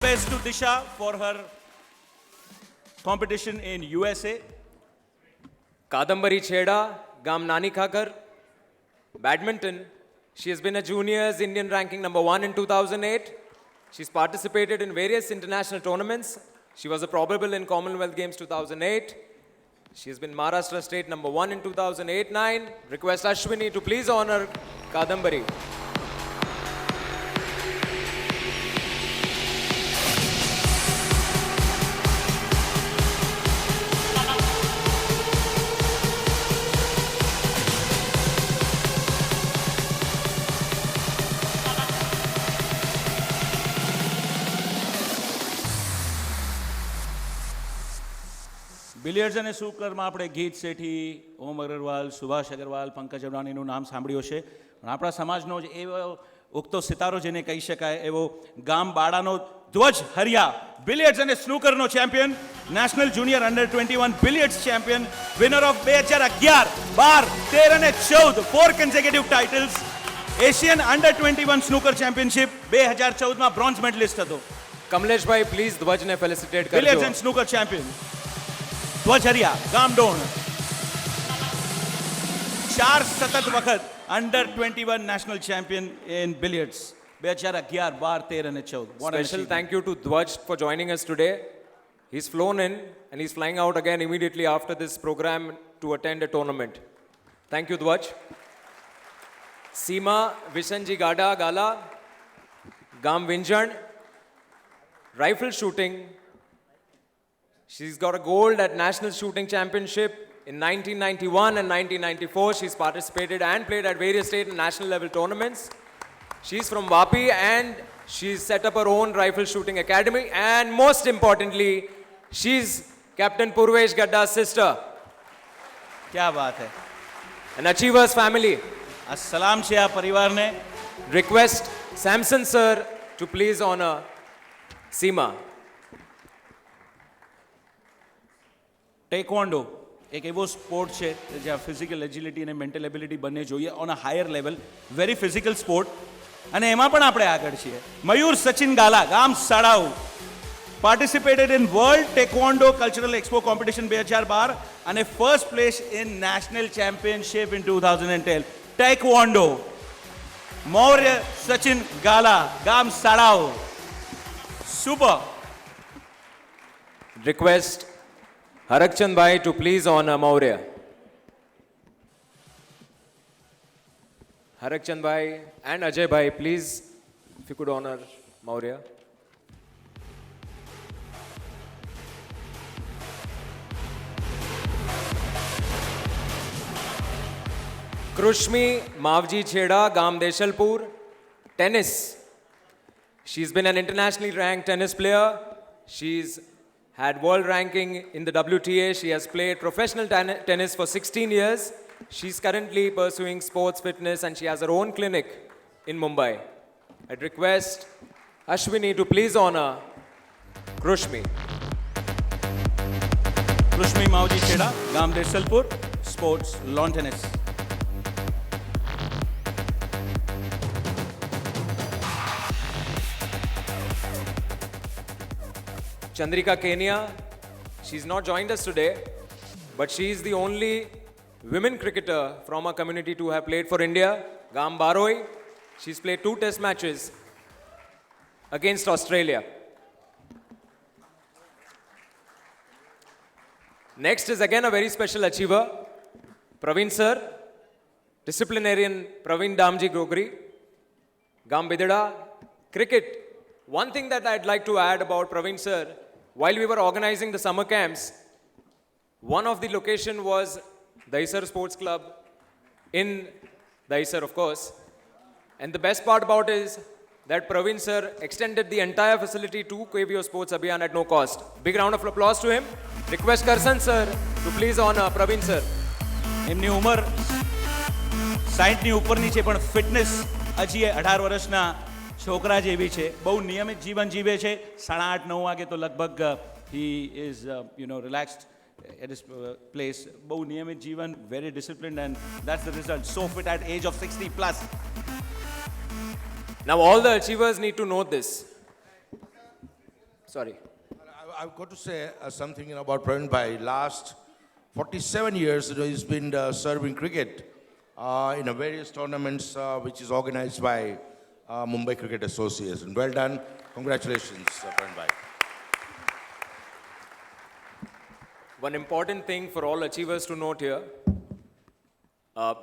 Best to Disha for her competition in USA. Kadambari Chheda, Gam Nani Khakar, Badminton. She has been a juniors Indian ranking number 1 in 2008. She's participated in various international tournaments. She was a probable in Commonwealth Games 2008. She has been Maharashtra State number 1 in 2008-9. Request Ashwini to please honor Kadambari. Billiards અને સ્નૂકરમાં આપણે ગીત શેઠી, ઓમ અગ્રવાલ, સુભાષ અગ્રવાલ, પંકજ અડવાણીનું નામ સાંભળ્યું છે. પણ આપણા સમાજનો જ એવો ઉગતો સિતારો જેને કહી શકાય એવો ગામ બાળાનો ધ્વજ હરિયા, બિલિયર્ડ્સ અને સ્નૂકરનો champion, national junior under 21 billiards champion, winner of 2011, 12, 13 અને 14 4 consecutive titles, Asian under 21 snooker championship 2014માં બ્રોન્ઝ મેડલિસ્ટ હતો. કમલેશભાઈ પ્લીઝ ધ્વજને ફેલિસિટેટ કરજો. બિલિયર્ડ્સ એન્ડ સ્નૂકર ચેમ્પિયન ધ્વજ હરિયા, ગામડોણ. 4 સતત વખત under 21 national champion in billiards 2011, 12, 13 અને 14. Special thank you to Dwaj for joining us today. He's flown in and he's flying out again immediately after this program to attend a tournament. Thank you, Dwaj. Seema Vishanji Gada Gala, Gam Vinjan, rifle shooting. She's got a gold at National Shooting Championship in 1991 and 1994. She's participated and played at various state and national level tournaments. She's from Vapi and she's set up her own rifle shooting academy. And most importantly, she's Captain Purvesh Gadda's sister. क्या बात है. An Achievers family. આ સલામ છે આ પરિવારને. Request Samson sir to please honor Seema. Taekwondo એક એવો સ્પોર્ટ છે જ્યાં ફિઝિકલ એજિલિટી અને મેન્ટલ એબિલિટી બંને જોઈએ on a higher level. Very physical sport અને એમાં પણ આપણે આગળ છીએ. મયુર સચિન ગાલા, ગામ Sadau, participated in world taekwondo cultural expo competition 2012 અને first place in national championship in 2010. Taekwondo Maurya Sachin Gala, ગામ Sadau. Super. Request Harakchand Bhai to please honor Maurya. Harakchand Bhai and Ajay Bhai, please, if you could honor Maurya. Krushmi Mavji Chheda, Gam Deshalpur, tennis. She's been an internationally ranked tennis player. She's had world ranking in the WTA. She has played professional tennis for 16 years. She's currently pursuing sports fitness and she has her own clinic in Mumbai. I'd request Ashwini to please honor Krushmi. Krushmi Mavji Chheda, ગામ Desalpur, sports lawn tennis. Chandrika Kenya, she's not joined us today, but she's the only women cricketer from our community to have played for India. Gam Baroi, she's played 2 test matches against Australia. Next is again a very special achiever, Praveen sir, disciplinarian Praveen Damji Grogri, Gam Bidada, cricket. One thing that I'd like to add about Praveen sir, while we were organizing the summer camps, one of the location was Dahisar Sports Club in Dahisar, of course. And the best part about it is that Praveen sir extended the entire facility to KVO Sports Abhiyan at no cost. Big round of applause to him. Request Karsan sir to please honor Praveen sir. એમની ઉંમર 60ની ઉપરની છે પણ fitness હજી 18 વર્ષના છોકરા જેવી છે. બહુ નિયમિત જીવન જીવે છે. 8:30-9 વાગે તો લગભગ he is relaxed at his place. બહુ નિયમિત જીવન, very disciplined and that's the result. So fit at age of 60 plus. Now all the achievers need to note this. Sorry. I've got to say something about Praveen Bhai. Last 47 years, he's been serving cricket in a various tournaments which is organized by Mumbai Cricket Association. Well done. Congratulations, Praveen Bhai. One important thing for all achievers to note here,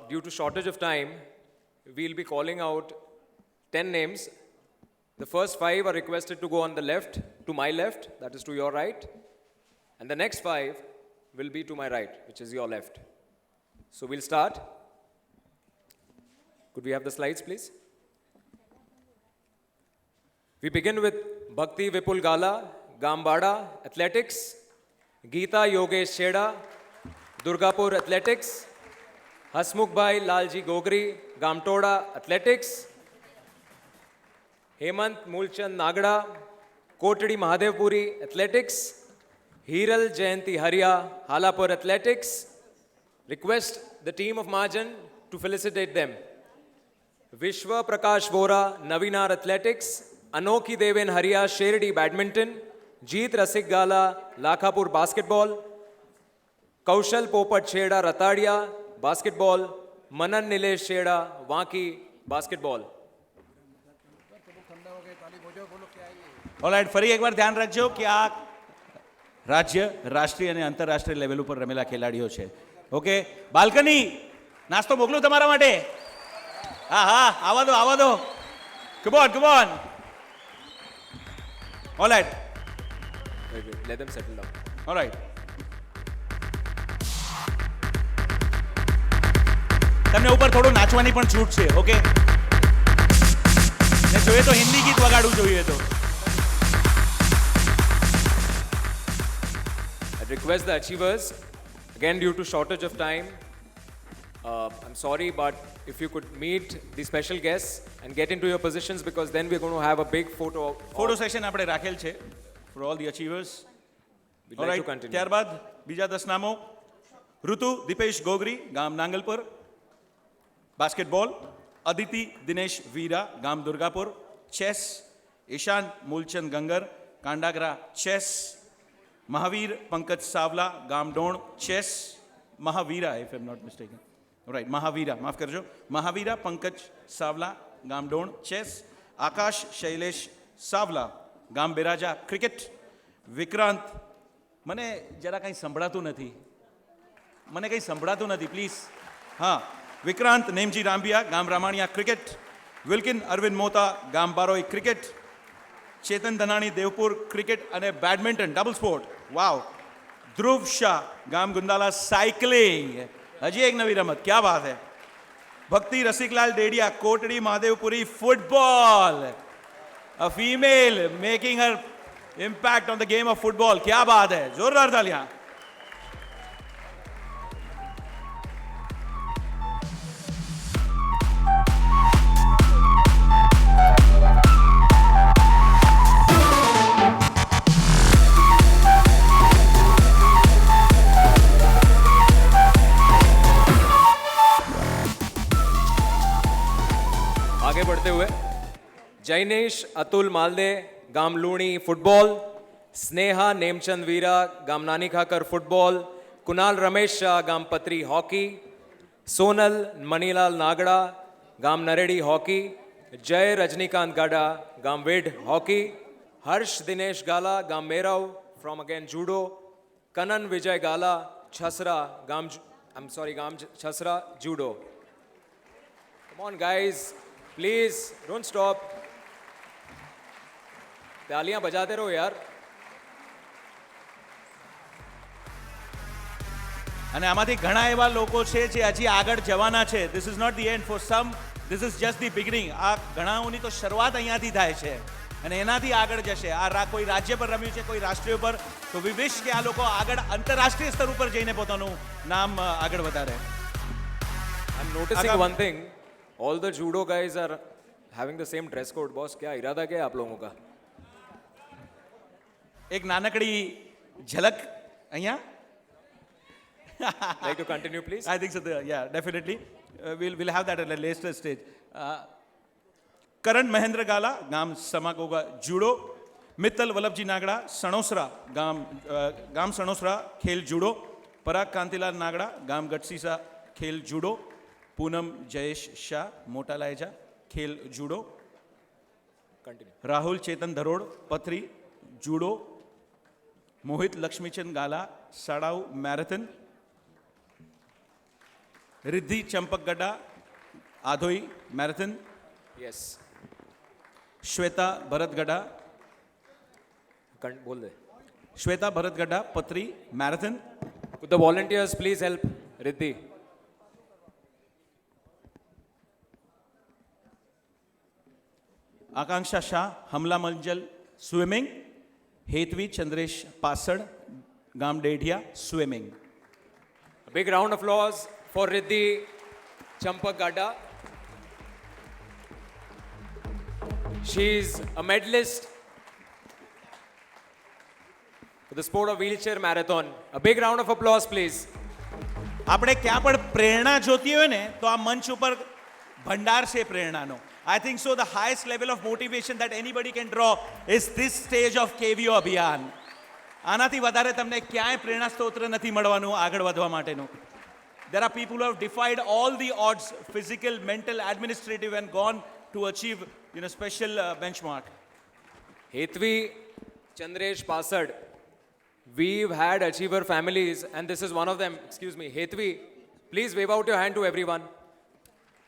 due to shortage of time, we'll be calling out 10 names. The first 5 are requested to go on the left, to my left, that is to your right. And the next 5 will be to my right, which is your left. So we'll start. Could we have the slides, please? We begin with Bhakti Vipul Gala, Gambada Athletics, Geeta Yogesh Cheda, Durgapur Athletics, Hasmukh Bhai Lalji Gogri, Gamtoda Athletics, Hemant Mulchand Nagda, Kotadi Mahadevpuri Athletics, Hiral Jayanti Haria, Halapur Athletics. Request the team of Majan to felicitate them. Vishwa Prakash Vora, Navinar Athletics, Anoki Deven Haria, Sheridi Badminton, Jeet Rasik Gala, Lakhapur Basketball, Kaushal Popat Cheda, Ratadia, Basketball, Manan Nilesh Cheda, Waki, Basketball. Alright ફરી એકવાર ધ્યાન રાખજો કે આ રાજ્ય રાષ્ટ્રીય અને આંતરરાષ્ટ્રીય લેવલ ઉપર રમેલા ખેલાડીઓ છે. ઓકે, બાલ્કની નાસ્તો મોકલું તમારા માટે? હા હા, આવા દો આવા દો. Come on. Alright. Wait, let them settle down. Alright. તમને ઉપર થોડું નાચવાની પણ છૂટ છે. ઓકે, ને જોઈએ તો હિન્દી ગીત વગાડવું જોઈએ તો. I request the achievers, again due to shortage of time, I'm sorry, but if you could meet the special guests and get into your positions, because then we're going to have a big photo. Photo session આપણે રાખેલ છે for all the achievers. We'd like to continue. ત્યારબાદ બીજા 10 નામો. ઋતુ દીપેશ ગોગરી, ગામ Nangalpur, basketball. Aditi Dinesh Vira, ગામ Durgapur, chess. Ishan Mulchand Gangar, Kandagara, chess. Mahavir Pankaj Savla, ગામ Don, chess. Mahavira, if I am not mistaken, right, Mahavira, માફ કરજો. મહાવીરા પંકજ સાવલા, ગામ ડોણ, ચેસ. આકાશ શૈલેષ સાવલા, ગામ બેરાજા, ક્રિકેટ. વિક્રાંત, મને જરા કંઈ સંભળાતું નથી, પ્લીઝ. હા, વિક્રાંત નેમજી રાંબિયા, ગામ રામાણિયા, ક્રિકેટ. વિલ્કિન અરવિંદ મોતા, ગામ બારોઈ, ક્રિકેટ. ચેતન ધનાણી દેવપુર, ક્રિકેટ અને બેડમિન્ટન, ડબલ સ્પોર્ટ. વાવ. ધ્રુવ શાહ, ગામ ગુંદાલા, સાયકલિંગ. હજી એક નવી રમત, ક્યા બાત હે. Bhakti Rasiklal Dedhia, Kotdi Mahadevpuri, football. A female making her impact on the game of football, ક્યા બાત હે. જોરદાર તાલિયાં. आगे बढ़ते हुए जैनेश अतुल मालदे, गाम लूणी, फुटबॉल. स्नेहा नेमचंद वीरा, गाम नानी खाकर, फुटबॉल. कुणाल रमेश शाह, गाम पत्री, हॉकी. सोनल मणिलाल नागड़ा, गाम नरेडी, हॉकी. जय रजनीकांत गाडा, गाम वेड, हॉकी. हर्ष दिनेश गाला, गाम मेराव, फ्रॉम अगेन जूडो. कनन विजय गाला, छसरा, गाम छसरा, judo. Come on guys, please don't stop. तालियां बजाते रहो यार. અને આમાંથી ઘણા એવા લોકો છે જે હજી આગળ જવાના છે. This is not the end for some, this is just the beginning. આ ઘણાઓની તો શરૂઆત અહીંયાથી થાય છે અને એનાથી આગળ જશે. કોઈ રાજ્ય પર રમ્યું છે, કોઈ રાષ્ટ્રીય પર, તો વી વિશ કે આ લોકો આગળ આંતરરાષ્ટ્રીય સ્તર ઉપર જઈને પોતાનું નામ આગળ વધારે. I'm noticing one thing. All the judo guys are having the same dress code. Boss, क्या इरादा क्या है आप लोगों का? એક નાનકડી ઝલક અહીંયા. Like to continue, please? I think so. Yeah, definitely. We'll have that at a later stage. Karan Mahendra Gala, ગામ સમાકોગા, જુડો. મિત્તલ વલ્લભજી નાગડા સણોસરા ગામ સણોસરા ખેલ જુડો. પરાગ કાંતિલાલ નાગડા ગામ ગઢસીસા ખેલ જુડો. પૂનમ જયેશ શાહ મોટા લાયજા ખેલ judo. Continue. Rahul Chetan Dharod Pathri judo. Mohit Laxmichand Gala Sadau marathon. Riddhi Champak Gada Adhoi marathon. Yes. Shweta Bharat Gada બોલ દે. Shweta Bharat Gada Pathri marathon. Could the volunteers please help Riddhi? Akanksha Shah Hamla Manjal swimming. Hetvi Chandresh Pasad ગામ Dedhia swimming. A big round of applause for Riddhi Champak Gadda. She's a medalist for the sport of wheelchair marathon. A big round of applause, please. આપણે ક્યાં પણ પ્રેરણા જોતી હોય ને તો આ મંચ ઉપર ભંડાર છે પ્રેરણાનો. I think so the highest level of motivation that anybody can draw is this stage of KVO અભિયાન. આનાથી વધારે તમને ક્યાંય પ્રેરણા સ્તોત્ર નથી મળવાનું આગળ વધવા માટેનું. There are people who have defied all the odds, physical, mental, administrative, and gone to achieve, special benchmark. Hetvi Chandresh Pasad. We've had achiever families, and this is one of them. Excuse me, Hetvi, please wave out your hand to everyone.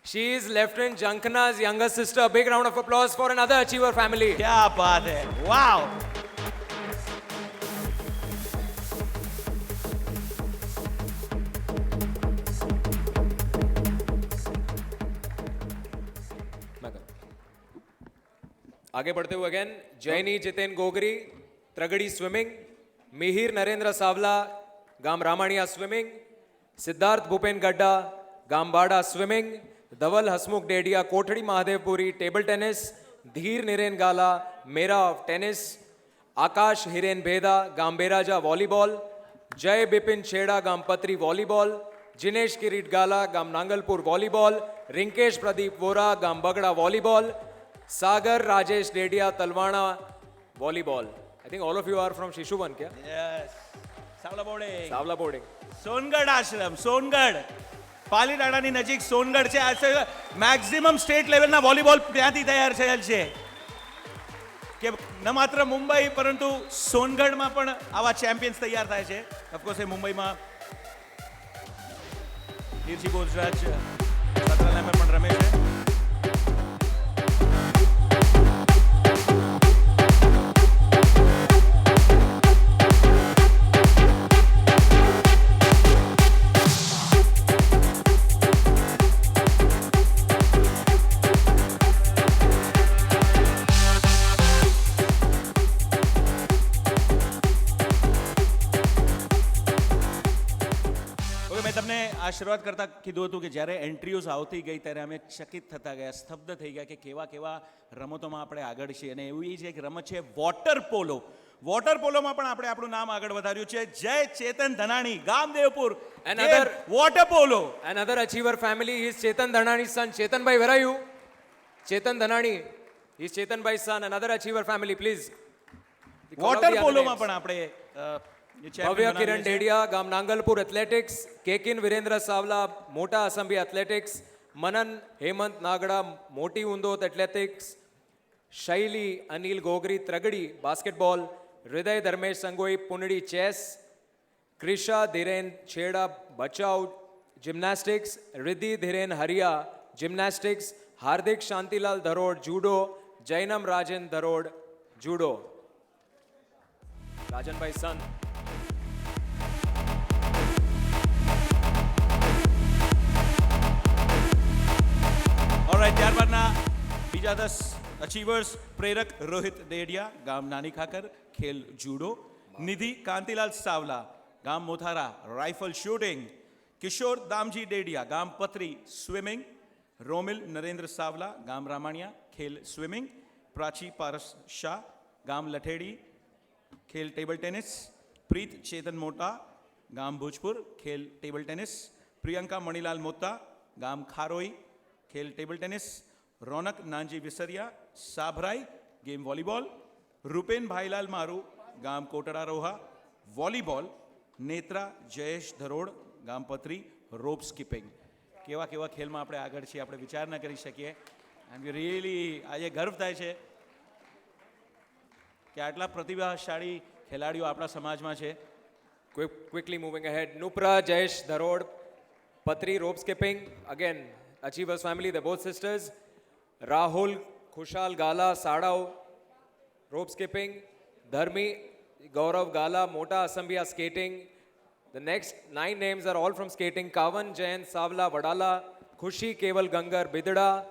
She is Lieutenant Jankana's younger sister. A big round of applause for another achiever family. क्या बात है, wow! आगे बढ़ते हुए again जैनी Jiten Gogri त्रगड़ी swimming. Mihir Narendra सावला गाम रामाणिया swimming. Siddharth Bhupen गड्ढा गाम बाड़ा स्विमिंग. धवल हसमुख डेडिया कोठड़ी महादेवपुरी टेबल टेनिस. धीर निरेन गाला मेरा टेनिस. आकाश हिरेन भेदा गाम बेराजा वॉलीबॉल. जय बिपिन छेड़ा गाम पत्री वॉलीबॉल. जिनेश किरीट गाला गाम नांगलपुर वॉलीबॉल. रिंकेश प्रदीप वोरा गाम Bagda volleyball. Sagar Rajesh Dedhia Talwana volleyball. I think all of you are from Shishuvan क्या? Yes. Savla boarding. Savla boarding. Songadh Ashram Songadh પાલીતાણાની નજીક સોનગઢ છે. આ મેક્સિમમ સ્ટેટ લેવલના વોલીબોલ ત્યાંથી તૈયાર થયેલ છે કે ન માત્ર મુંબઈ પરંતુ સોનગઢમાં પણ આવા ચેમ્પિયન્સ તૈયાર થાય છે. ઓફકોર્સ એ મુંબઈમાં તીરછી બોજરાજ છાત્રાલયમાં પણ રમે છે. શરૂઆત કરતા કીધું હતું કે જ્યારે એન્ટ્રીઓઝ આવતી ગઈ ત્યારે અમે ચકિત થતા ગયા, સ્તબ્ધ થઈ ગયા કે કેવા કેવા રમતોમાં આપણે આગળ છીએ. અને એવી જ એક રમત છે વોટર પોલો. વોટર પોલોમાં પણ આપણે આપણું નામ આગળ વધાર્યું છે. જય ચેતન Dhanani ગામદેવપુર water polo. Another achiever family is Chetan Dhanani's son. Chetan bhai, where are you? Chetan Dhanani. He's Chetan bhai's son. Another achiever family, please. Water પોલોમાં પણ આપણે ભવ્ય કિરણ ડેડિયા ગામ Nangalpur athletics. Kekin Virendra Savla Mota Asambhi athletics. Manan Hemant Nagda Moti Undot athletics. Shaili Anil Gogri Tragadi basketball. Hriday Dharmesh Sangoi Pundi chess. Krisha Dhiren Chheda Bachau gymnastics. Riddhi Dhiren Hariya gymnastics. Hardik Shantilal Dharod judo. Jainam Rajan Dharod judo. Rajanbhai સંત. Alright, ત્યારબાદના બીજા 10 achievers પ્રેરક રોહિત ડેડિયા ગામ નાની ખાકર ખેલ જુડો. નિધિ કાંતિલાલ સાવલા ગામ મોથારા રાઇફલ શૂટિંગ. કિશોર દામજી ડેડિયા ગામ પથરી સ્વિમિંગ. રોમિલ નરેન્દ્ર સાવલા ગામ રામાણિયા ખેલ સ્વિમિંગ. પ્રાચી પારસ શાહ ગામ લઠેડી ખેલ ટેબલ ટેનિસ. પ્રીત ચેતન મોટા ગામ ભોજપુર ખેલ ટેબલ ટેનિસ. પ્રિયંકા મણીલાલ મોતા ગામ ખારોઈ ખેલ ટેબલ ટેનિસ. રોનક નાનજી વિસરિયા સાભરાઈ ગેમ વોલીબોલ. રૂપેન ભાઈલાલ મારુ ગામ કોટડા રોહા વોલીબોલ નેત્રા જયેશ ધરોડ ગામ પત્રી રોપ સ્કીપિંગ કેવા કેવા ખેલમાં આપણે આગળ છીએ આપણે વિચાર ન કરી શકીએ એન્ડ વી રિયલી આજે ગર્વ થાય છે કે આટલા પ્રતિભાશાળી ખેલાડીઓ આપણા સમાજમાં છે. Quickly moving ahead, Nupra, Jayesh, Dharod, Patri, rope skipping. Again, Achievers family, they're both sisters. Rahul, Khushal, Gala, Sadao, rope skipping. Dharmi, Gaurav, Gala, Mota, Asambia, skating. The next 9 names are all from skating. Kavan, Jayan, Savla, Vadala, Khushi, Keval, Gangar, Bidada,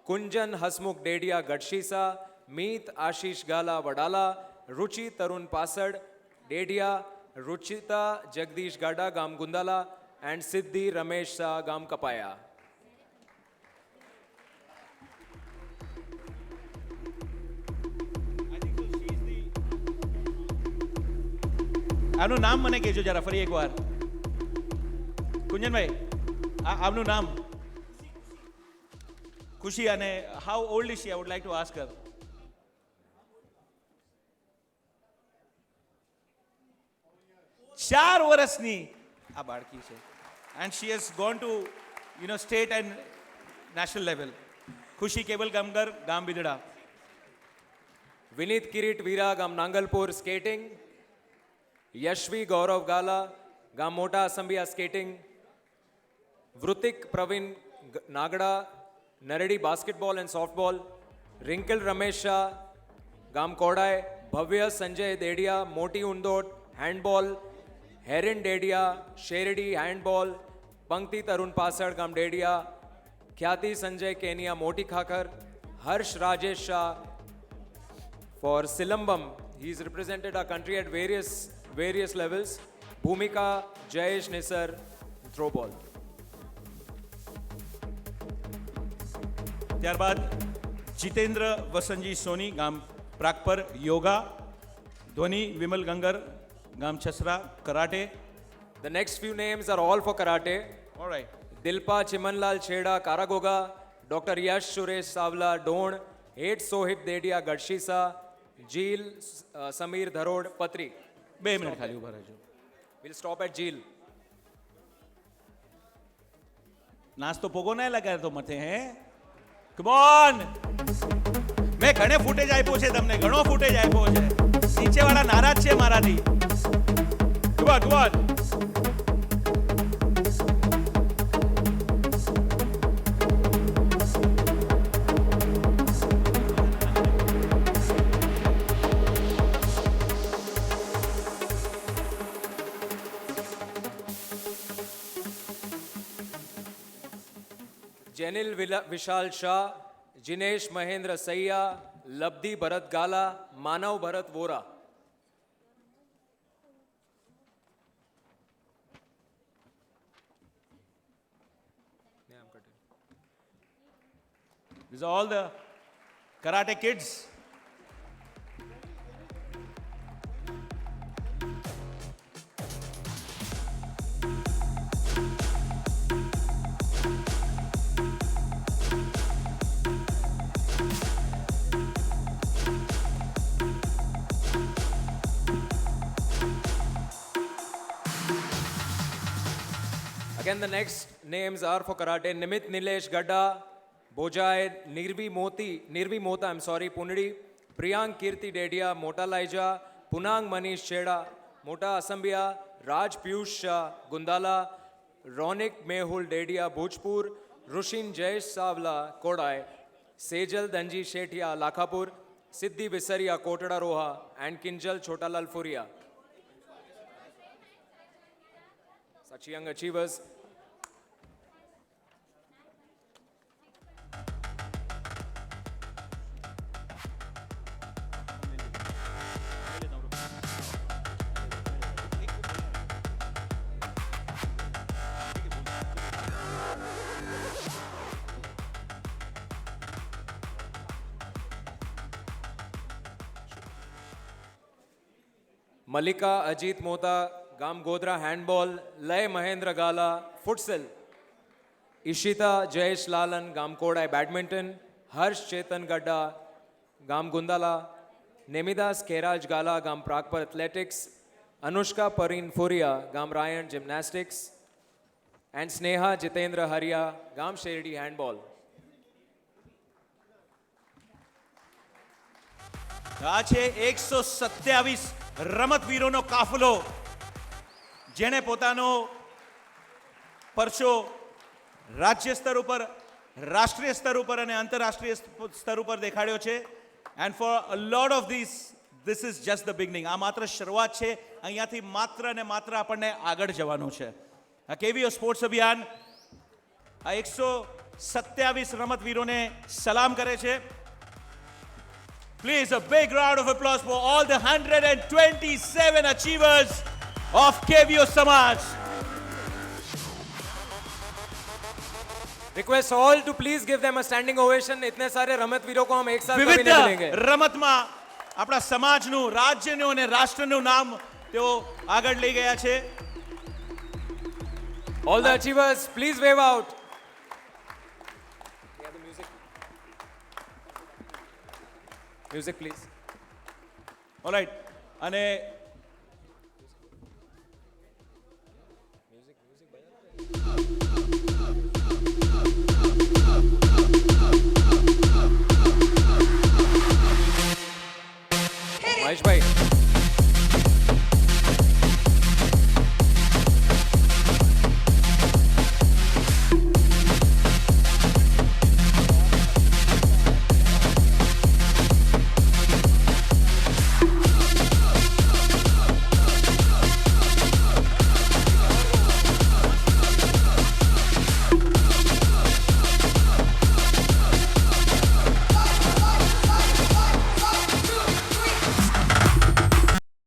Kunjan, Hasmukh, Dedia, Gadshisa, Meet, Ashish, Gala, Vadala, Ruchi, Tarun, Pasad, Dedia, Ruchita, Jagdish, Gada, Gam Gundala, and Siddhi, Ramesh, Shah, Gam Kapaya. આનું નામ મને કહેજો જરા ફરી એકવાર કુંજનભાઈ આપનું નામ ખુશી અને how old is she I would like to ask her 4 વર્ષની આ બાળકી છે and she has gone to state and national level. Khushi Kebal Gamgar ગામ Bidada. Vinit Kirit Veera, Gam Nangalpur, skating. Yashvi Gaurav Gala, Gam Mota Asambia, skating. Vrutik Praveen Nagada, Naredi, basketball and softball. Wrinkle Ramesh Shah, Gam Kodai. Bhavya Sanjay Dedia, Moti Undot, handball. Herin Dedia, Sheredi, handball. Pankti Tarun Pasad, Gam Dedia. Khyati Sanjay Kenya, Moti Khakar. Harsh Rajesh Shah, for Silambam, he's represented our country at various levels. Bhumika, Jayesh Nisar, throw ball. ત્યારબાદ જીતેન્દ્ર વસંતજી સોની ગામ પ્રાગપર યોગા. ધ્વની વિમલ ગંગર ગામ Chhasra karate. The next few names are all for karate. Alright. Dilpa Chimanlal Chheda, Karagoga. Dr. Yash Suresh Savla, Don. 8 Sohib Dedia, Gadshisa. Jeel, Samir Dharod, Patri. 2 minute ખાલી ઊભા રહેજો. We'll stop at Jeel. નાસ્તો Pogo નહીં લગાય તો મથે હે come on. મેં ઘણે footage આપ્યો છે તમને ઘણો ફૂટેજ આપ્યો છે નીચેવાળા નારાજ છે મારાથી. Come on. Janil Vishal Shah, Jinesh Mahendra Saiya, Labdi Bharat Gala, Manav Bharat Vora. These are all the karate kids. Again, the next names are for karate. Nimit Nilesh Gadda, Bojai, Nirvi Mota, Punadi, Priyank Kirti Dedia, Mota Laija, Punang Manish Cheda, Mota Asambia, Raj Piyush Shah, Gundala, Ronik Mehul Dedia, Bhojpur, Rushin Jayesh Savla, Kodai, Sejal Danji Shetia, Lakhapur, Siddhi Visaria, Kotada Roha, and Kinjal Chotalal Furia. Such young achievers. Malika Ajit Mota, Gam Godra handball, Lay Mahendra Gala, futsal. Ishita Jayesh Lalan, Gam Kodai badminton, Harsh Chetan Gadda, Gam Gundala, નેમિદાસ કેરાજ ગાલા ગામ Pragpar athletics, Anushka પરીન ફોરિયા ગામ Rayan gymnastics, and Sneha Jitendra હરિયા ગામ શેરડી handball. આ છે 127 રમતવીરોનો કાફલો જેણે પોતાનો પરચો રાજ્ય સ્તર ઉપર, રાષ્ટ્રીય સ્તર ઉપર અને આંતરરાષ્ટ્રીય સ્તર ઉપર દેખાડ્યો છે. And for a lot of this is just the beginning. આ માત્ર શરૂઆત છે. અહીંયાથી માત્ર ને માત્ર આપણને આગળ જવાનું છે. આ કેવીઓ સ્પોર્ટ્સ અભિયાન આ 127 રમતવીરોને સલામ કરે છે. Please, a big round of applause for all the 127 achievers of KVO Samaj. Request all to please give them a standing ovation. इतने सारे रमतवीरों को हम एक साथ कभी नहीं मिलेंगे. વિવિધ રમતમાં આપણા સમાજનું, રાજ્યનું અને રાષ્ટ્રનું નામ તેઓ આગળ લઈ ગયા છે. All the achievers, please wave out. Music, please. Alright. અને